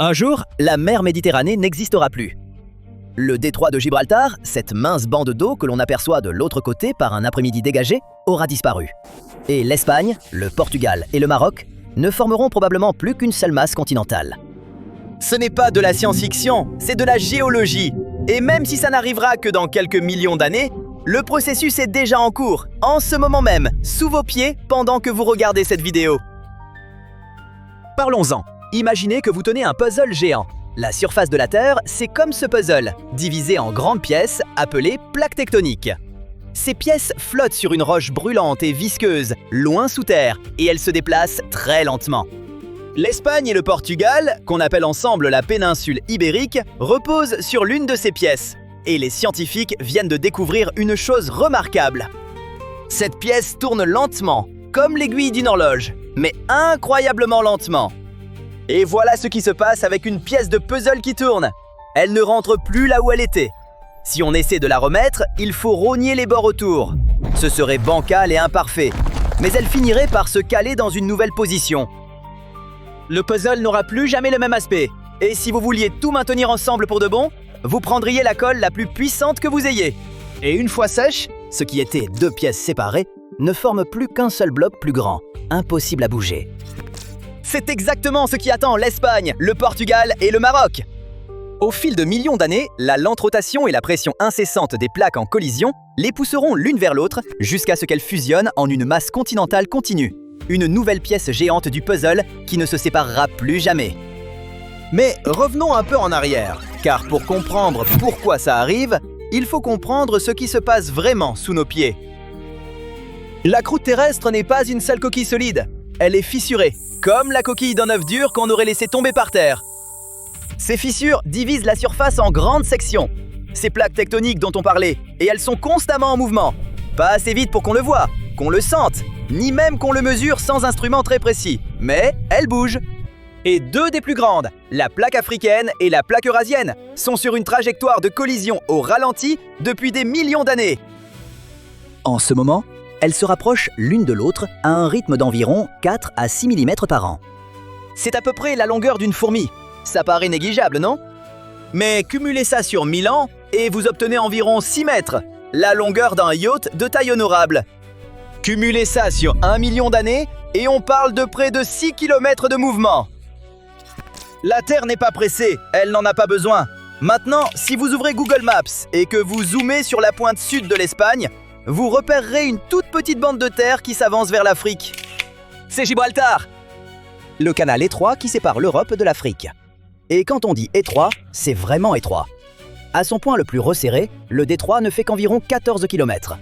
Un jour, la mer Méditerranée n'existera plus. Le détroit de Gibraltar, cette mince bande d'eau que l'on aperçoit de l'autre côté par un après-midi dégagé, aura disparu. Et l'Espagne, le Portugal et le Maroc ne formeront probablement plus qu'une seule masse continentale. Ce n'est pas de la science-fiction, c'est de la géologie. Et même si ça n'arrivera que dans quelques millions d'années, le processus est déjà en cours, en ce moment même, sous vos pieds, pendant que vous regardez cette vidéo. Parlons-en. Imaginez que vous tenez un puzzle géant. La surface de la Terre, c'est comme ce puzzle, divisé en grandes pièces appelées plaques tectoniques. Ces pièces flottent sur une roche brûlante et visqueuse, loin sous terre, et elles se déplacent très lentement. L'Espagne et le Portugal, qu'on appelle ensemble la péninsule ibérique, reposent sur l'une de ces pièces. Et les scientifiques viennent de découvrir une chose remarquable. Cette pièce tourne lentement, comme l'aiguille d'une horloge, mais incroyablement lentement. Et voilà ce qui se passe avec une pièce de puzzle qui tourne. Elle ne rentre plus là où elle était. Si on essaie de la remettre, il faut rogner les bords autour. Ce serait bancal et imparfait, mais elle finirait par se caler dans une nouvelle position. Le puzzle n'aura plus jamais le même aspect. Et si vous vouliez tout maintenir ensemble pour de bon, vous prendriez la colle la plus puissante que vous ayez. Et une fois sèche, ce qui était deux pièces séparées ne forme plus qu'un seul bloc plus grand, impossible à bouger. C'est exactement ce qui attend l'Espagne, le Portugal et le Maroc. Au fil de millions d'années, la lente rotation et la pression incessante des plaques en collision les pousseront l'une vers l'autre jusqu'à ce qu'elles fusionnent en une masse continentale continue. Une nouvelle pièce géante du puzzle qui ne se séparera plus jamais. Mais revenons un peu en arrière, car pour comprendre pourquoi ça arrive, il faut comprendre ce qui se passe vraiment sous nos pieds. La croûte terrestre n'est pas une seule coquille solide, elle est fissurée, comme la coquille d'un œuf dur qu'on aurait laissé tomber par terre. Ces fissures divisent la surface en grandes sections. Ces plaques tectoniques dont on parlait, et elles sont constamment en mouvement. Pas assez vite pour qu'on le voie, qu'on le sente, ni même qu'on le mesure sans instrument très précis. Mais elles bougent. Et deux des plus grandes, la plaque africaine et la plaque eurasienne, sont sur une trajectoire de collision au ralenti depuis des millions d'années. En ce moment, elles se rapprochent l'une de l'autre à un rythme d'environ 4 à 6 mm par an. C'est à peu près la longueur d'une fourmi. Ça paraît négligeable, non? Mais cumulez ça sur 1000 ans et vous obtenez environ 6 mètres, la longueur d'un yacht de taille honorable. Cumulez ça sur 1 million d'années et on parle de près de 6 km de mouvement. La Terre n'est pas pressée, elle n'en a pas besoin. Maintenant, si vous ouvrez Google Maps et que vous zoomez sur la pointe sud de l'Espagne, vous repérerez une toute petite bande de terre qui s'avance vers l'Afrique. C'est Gibraltar, le canal étroit qui sépare l'Europe de l'Afrique. Et quand on dit étroit, c'est vraiment étroit. À son point le plus resserré, le détroit ne fait qu'environ 14 km.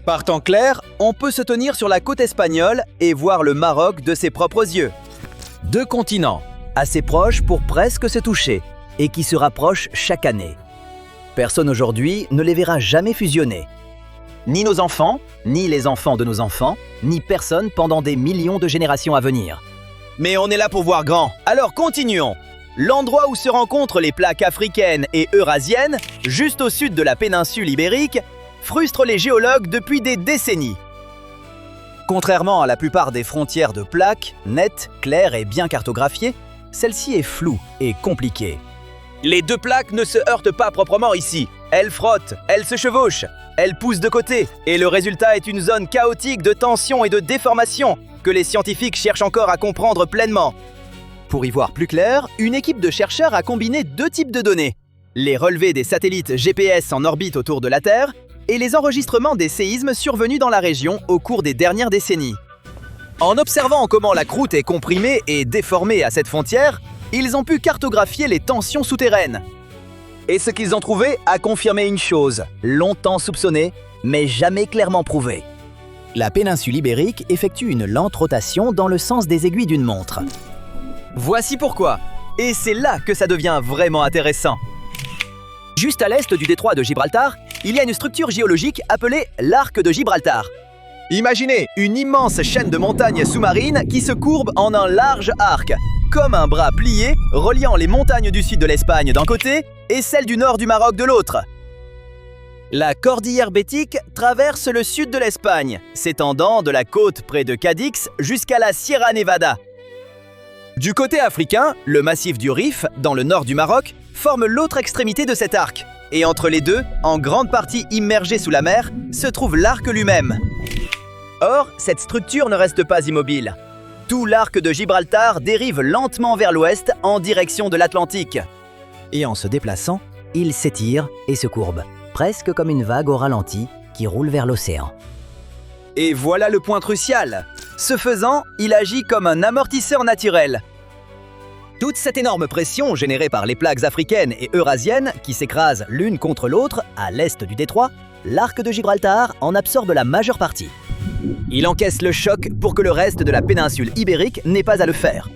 Par temps clair, on peut se tenir sur la côte espagnole et voir le Maroc de ses propres yeux. Deux continents, assez proches pour presque se toucher, et qui se rapprochent chaque année. Personne aujourd'hui ne les verra jamais fusionner. Ni nos enfants, ni les enfants de nos enfants, ni personne pendant des millions de générations à venir. Mais on est là pour voir grand, alors continuons. L'endroit où se rencontrent les plaques africaines et eurasiennes, juste au sud de la péninsule ibérique, frustre les géologues depuis des décennies. Contrairement à la plupart des frontières de plaques, nettes, claires et bien cartographiées, celle-ci est floue et compliquée. Les deux plaques ne se heurtent pas proprement ici. Elles frottent, elles se chevauchent, elles poussent de côté, et le résultat est une zone chaotique de tension et de déformation que les scientifiques cherchent encore à comprendre pleinement. Pour y voir plus clair, une équipe de chercheurs a combiné deux types de données. Les relevés des satellites GPS en orbite autour de la Terre et les enregistrements des séismes survenus dans la région au cours des dernières décennies. En observant comment la croûte est comprimée et déformée à cette frontière, ils ont pu cartographier les tensions souterraines. Et ce qu'ils ont trouvé a confirmé une chose, longtemps soupçonnée, mais jamais clairement prouvée. La péninsule ibérique effectue une lente rotation dans le sens des aiguilles d'une montre. Voici pourquoi, et c'est là que ça devient vraiment intéressant. Juste à l'est du détroit de Gibraltar, il y a une structure géologique appelée l'arc de Gibraltar. Imaginez une immense chaîne de montagnes sous-marines qui se courbe en un large arc, comme un bras plié reliant les montagnes du sud de l'Espagne d'un côté et celles du nord du Maroc de l'autre. La cordillère bétique traverse le sud de l'Espagne, s'étendant de la côte près de Cadix jusqu'à la Sierra Nevada. Du côté africain, le massif du Rif, dans le nord du Maroc, forme l'autre extrémité de cet arc. Et entre les deux, en grande partie immergé sous la mer, se trouve l'arc lui-même. Or, cette structure ne reste pas immobile. Tout l'arc de Gibraltar dérive lentement vers l'ouest en direction de l'Atlantique. Et en se déplaçant, il s'étire et se courbe, presque comme une vague au ralenti qui roule vers l'océan. Et voilà le point crucial. Ce faisant, il agit comme un amortisseur naturel. Toute cette énorme pression générée par les plaques africaines et eurasiennes qui s'écrasent l'une contre l'autre à l'est du détroit, l'arc de Gibraltar en absorbe la majeure partie. Il encaisse le choc pour que le reste de la péninsule ibérique n'ait pas à le faire.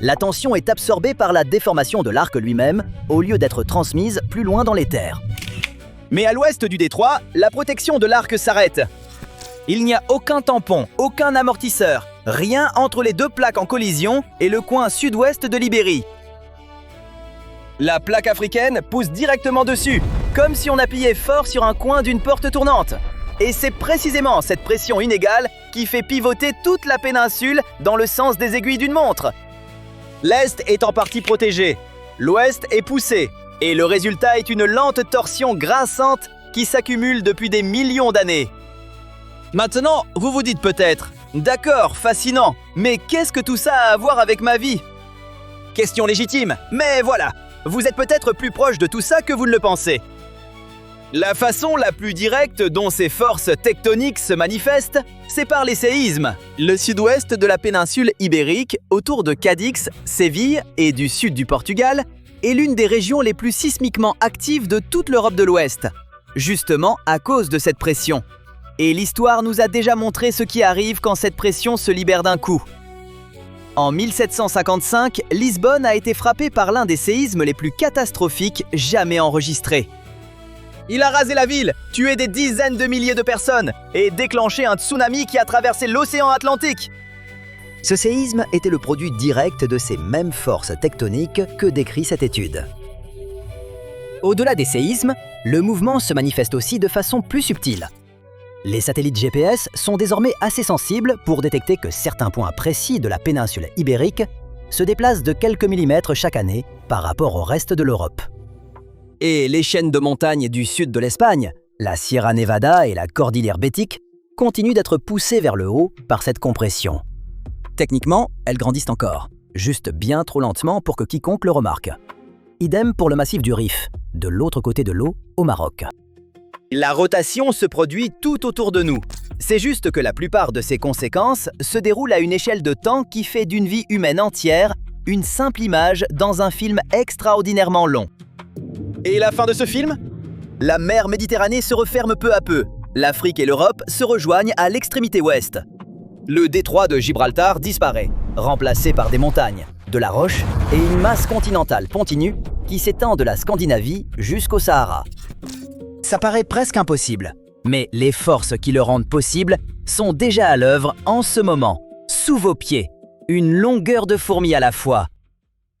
La tension est absorbée par la déformation de l'arc lui-même, au lieu d'être transmise plus loin dans les terres. Mais à l'ouest du détroit, la protection de l'arc s'arrête. Il n'y a aucun tampon, aucun amortisseur, rien entre les deux plaques en collision et le coin sud-ouest de l'Ibérie. La plaque africaine pousse directement dessus, comme si on appuyait fort sur un coin d'une porte tournante. Et c'est précisément cette pression inégale qui fait pivoter toute la péninsule dans le sens des aiguilles d'une montre. L'est est en partie protégé, l'ouest est poussé, et le résultat est une lente torsion grinçante qui s'accumule depuis des millions d'années. Maintenant, vous vous dites peut-être « D'accord, fascinant, mais qu'est-ce que tout ça a à voir avec ma vie ?» Question légitime, mais voilà, vous êtes peut-être plus proche de tout ça que vous ne le pensez. La façon la plus directe dont ces forces tectoniques se manifestent, c'est par les séismes. Le sud-ouest de la péninsule ibérique, autour de Cadix, Séville et du sud du Portugal, est l'une des régions les plus sismiquement actives de toute l'Europe de l'Ouest, justement à cause de cette pression. Et l'histoire nous a déjà montré ce qui arrive quand cette pression se libère d'un coup. En 1755, Lisbonne a été frappée par l'un des séismes les plus catastrophiques jamais enregistrés. Il a rasé la ville, tué des dizaines de milliers de personnes et déclenché un tsunami qui a traversé l'océan Atlantique. Ce séisme était le produit direct de ces mêmes forces tectoniques que décrit cette étude. Au-delà des séismes, le mouvement se manifeste aussi de façon plus subtile. Les satellites GPS sont désormais assez sensibles pour détecter que certains points précis de la péninsule ibérique se déplacent de quelques millimètres chaque année par rapport au reste de l'Europe. Et les chaînes de montagnes du sud de l'Espagne, la Sierra Nevada et la Cordillère Bétique, continuent d'être poussées vers le haut par cette compression. Techniquement, elles grandissent encore, juste bien trop lentement pour que quiconque le remarque. Idem pour le massif du Rif, de l'autre côté de l'eau, au Maroc. La rotation se produit tout autour de nous. C'est juste que la plupart de ces conséquences se déroulent à une échelle de temps qui fait d'une vie humaine entière une simple image dans un film extraordinairement long. Et la fin de ce film ? La mer Méditerranée se referme peu à peu. L'Afrique et l'Europe se rejoignent à l'extrémité ouest. Le détroit de Gibraltar disparaît, remplacé par des montagnes, de la roche et une masse continentale continue qui s'étend de la Scandinavie jusqu'au Sahara. Ça paraît presque impossible, mais les forces qui le rendent possible sont déjà à l'œuvre en ce moment, sous vos pieds, une longueur de fourmi à la fois,